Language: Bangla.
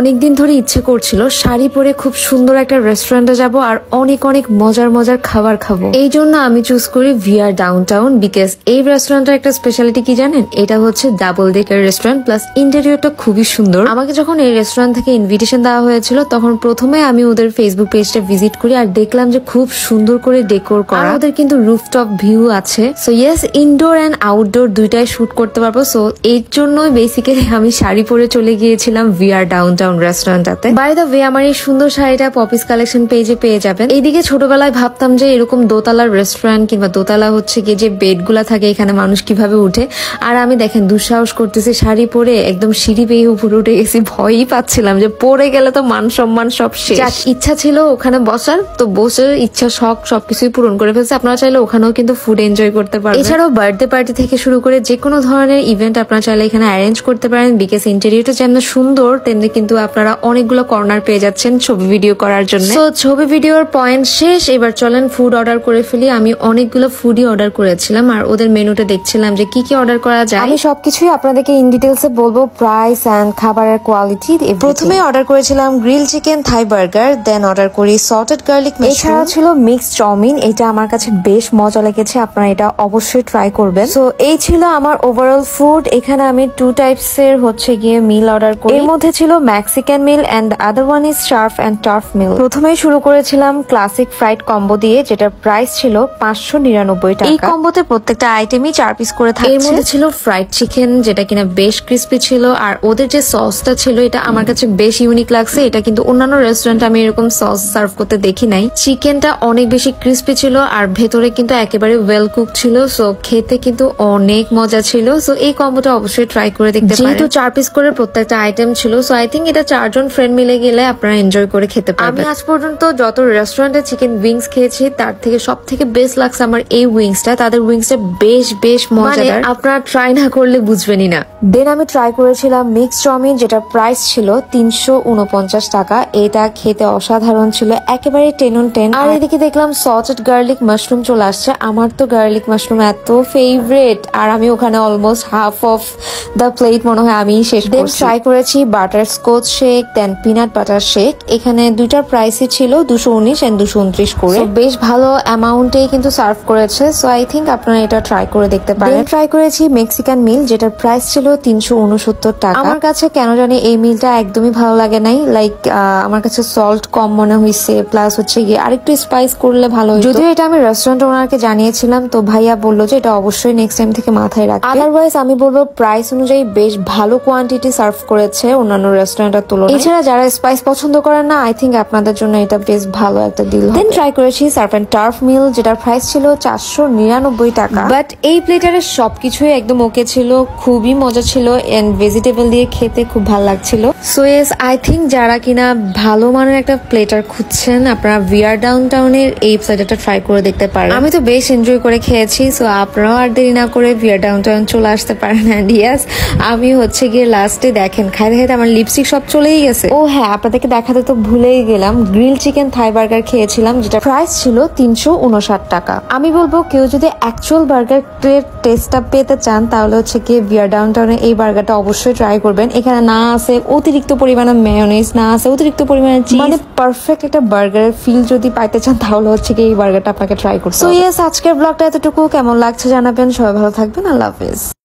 অনেকদিন ধরে ইচ্ছে করছিল শাড়ি পরে খুব সুন্দর একটা রেস্টুরেন্টে যাব আর অনেক অনেক মজার মজার খাবার খাবো। এই জন্য আমি চুজ করি ভিআর ডাউনটাউন, বিকজ এই রেস্টুরেন্টের একটা স্পেশালিটি কি জানেন, এটা হচ্ছে ডাবল ডেকার রেস্টুরেন্ট, প্লাস ইন্টেরিয়রটা খুবই সুন্দর। আমাকে যখন এই রেস্টুরেন্ট থেকে ইনভিটেশন দেওয়া হয়েছিল তখন প্রথমে আমি ওদের ফেসবুক পেজটা ভিজিট করি আর দেখলাম যে খুব সুন্দর করে ডেকোর করা, ওদের কিন্তু রুফটপ ভিউ আছে। So yes, indoor and outdoor দুইটাই শুট করতে পারবো। সো এর জন্যই বেসিক্যালি আমি শাড়ি পরে চলে গিয়েছিলাম ভিআর ডাউনটাউন রেস্টুরেন্টটাতে। বাই দ্য ওয়ে, আমার এই সুন্দর শাড়িটা পপিস কালেকশন পেজে পেয়ে যাবেন। এইদিকে ছোটবেলায় ভাবতাম যে এরকম দোতলার রেস্টুরেন্ট কিংবা দোতলা হচ্ছে গিয়ে যে বেড গুলা থাকে এখানে মানুষ কিভাবে উঠে, আর আমি দেখেন দুঃসাহস করতেছি শাড়ি পরে একদম সিঁড়ি পেয়ে উপরে উঠে গেছি। ভয়ই পাচ্ছিলাম যে পরে গেলে তো মান সম্মান সব শেষ। ইচ্ছা ছিল ওখানে বসার, তো বসে ইচ্ছা শখ সবকিছুই পূরণ করে ফেলছে। আপনারা চাইলে ওখানেও কিন্তু ফুড এনজয় করতে পারবেন। এছাড়াও বার্থডে পার্টি থেকে শুরু করে যে কোনো ধরনের ইভেন্ট আপনারা চাইলে এখানে অ্যারেঞ্জ করতে পারেন। বিকজ ইন্টেরিয়রটা যেমন সুন্দর তেমনি কিন্তু আপনারা অনেকগুলো কর্নার পেয়ে যাচ্ছেন ছবি ভিডিও করার জন্য। তো ছবি ভিডিওর পয়েন্ট শেষ, এবার চলেন ফুড অর্ডার করে ফেলি। আমি অনেকগুলো ফুডই অর্ডার করেছিলাম আর ওদের মেনুটা দেখছিলাম যে কি কি অর্ডার করা যায়। আমি সবকিছুই আপনাদেরকে ইন ডিটেলসে বলবো, প্রাইস এন্ড খাবারের কোয়ালিটি। প্রথমে অর্ডার করেছিলাম গ্রিল চিকেন থাই বার্গার, দেন অর্ডার করি সল্টেড গার্লিক মাশরুম। এছাড়া ছিল মিক্সড চাউমিন, এটা আমার কাছে বেশ মজা লেগেছে, আপনারা এটা অবশ্যই ট্রাই করবেন। সো এই ছিল আমার ওভারঅল ফুড। এখানে আমি 2 টাইপস এর হচ্ছে গিয়ে মিল অর্ডার করি। এর মধ্যে ছিল Mexican meal and other one is surf and turf meal. প্রথমেই শুরু করেছিলাম ক্লাসিক ফ্রাইড কম্বো দিয়ে, যেটার প্রাইস ছিল 599 টাকা। এই কম্বোতে প্রত্যেকটা আইটেমই 4 পিস করে থাকছে। এর মধ্যে ছিল ফ্রাইড চিকেন, যেটা কিনা বেশ ক্রিস্পি ছিল, আর ওদের যে সসটা ছিল এটা আমার কাছে বেশ ইউনিক লাগছে। এটা কিন্তু অন্যান্য রেস্টুরেন্টে আমি এরকম সস সার্ভ করতে দেখি নাই। চিকেনটা অনেক বেশি ক্রিস্পি ছিল আর ভেতরে কিন্তু একেবারে ওয়েল কুক ছিল। সো খেতে কিন্তু অনেক মজা ছিল। সো এই কম্বোটা অবশ্যই ট্রাই করে দেখতে পারেন। যেহেতু 4 পিস করে প্রত্যেকটা আইটেম ছিল, সো আই থিঙ্ক এটা 4 জন ফ্রেন্ড মিলে গেলে আপনারা এনজয় করে খেতে পারবেন। আমি আজ পর্যন্ত যত রেস্টুরেন্টে চিকেন উইংস খেয়েছি তার থেকে সব থেকে বেস্ট লাগছে আমার এই উইংসটা। তাদের উইংসটা বেশ মজাদার, আপনারা ট্রাই না করলে বুঝবেনই না। দেন আমি ট্রাই করেছিলাম মিক্স চাউমিন, যেটা প্রাইস ছিল 349 টাকা। এটা খেতে অসাধারণ ছিল, একেবারে 10 on 10। আর এদিকে দেখলাম সল্টেড গার্লিক মাশরুম চলে আসছে। আমার তো গার্লিক মাশরুম এত ফেভারিট, আর আমি ওখানে almost half of the plate মনে হয় আমি শেষ করছি। ট্রাই করেছি বাটার স্কচ শেক, দেন পিনাট বাটার শেক। এখানে দুইটার প্রাইসই ছিল 219 এন্ড 229 করে। বেশ ভালো অ্যামাউন্টেই কিন্তু সার্ভ করেছে। সো আই থিঙ্ক আপনারা এটা ট্রাই করে দেখতে পারেন। ট্রাই করেছি মেক্সিকান মিল, যেটার প্রাইস ছিল 369 টাকা। আমার কাছে কেন জানি এই মিলটা একদমই ভালো লাগে নাই। লাইক আমার কাছে সল্ট কম মনে হয়েছে, প্লাস হচ্ছে গিয়ে আরেকটু স্পাইস করলে ভালো হতো। যদিও এটা আমি রেস্টুরেন্ট ওনারকে জানিয়েছিলাম, তো ভাইয়া বললো যে এটা অবশ্যই নেক্সট টাইম থেকে মাথায় রাখবে। আদারওয়াইজ আমি বলবো প্রাইস অনুযায়ী বেশ ভালো কোয়ান্টিটি সার্ভ করেছে অন্যান্য রেস্টুরেন্টের তুলনায়। এছাড়া যারা স্পাইস পছন্দ করেন না, আই থিঙ্ক আপনাদের জন্য এটা বেশ ভালো একটা ডিল। দেন ট্রাই করেছি সার্ফ এন্ড টার্ফ মিল, যেটার প্রাইস ছিল 499 টাকা। বাট এই প্লেটারের সবকিছুই একদম ওকে ছিল, খুবই মজা ছিল এন্ড ভেজিটেবল দিয়ে খেতে খুব ভালো লাগছিল। সো ইয়েস, আই থিঙ্ক যারা কিনা ভালো মানের একটা প্লেটার খুঁজছেন, আপনারা ভিআর ডাউনটাউনের এই প্লেটারটা ট্রাই করে দেখতে পারেন। আমি তো বেশ এনজয় করে খেয়েছি। সো আপনারাও আর দেরি না করে ভিআর ডাউনটাউন চলে আসতে পারেন। এন্ড ইয়েস, আমি হচ্ছে গিয়ে লাস্টে দেখেন খাইতে খাইতে আমার লিপস্টিক সব চলেই গেছে। ও হ্যাঁ, আপনাদেরকে দেখাতে তো ভুলেই গেলাম, গ্রিল চিকেন থাই বার্গার খেয়েছিলাম, যেটা প্রাইস ছিল 359 টাকা। আমি বলবো কেউ যদি অ্যাকচুয়াল বার্গার টেস্টটা পেতে চান তাহলে হচ্ছে গিয়ে ভিআর ডাউনটাউনে এই বার্গারটা অবশ্যই ট্রাই করবেন। এখানে না আছে অতিরিক্ত পরিমাণে মেয়োনিজ, না আছে অতিরিক্ত পরিমাণে চিজ, মানে পারফেক্ট একটা বার্গারের ফিল যদি পাইতে চান তাহলে হচ্ছে গিয়ে এই বার্গারটা আপনাকে ট্রাই করতে হবে। সো ইয়েস, আজকের ব্লগটা এতটুকু। কেমন লাগছে জানাবেন। সবাই ভালো থাকবেন। আল্লাহ হাফেজ।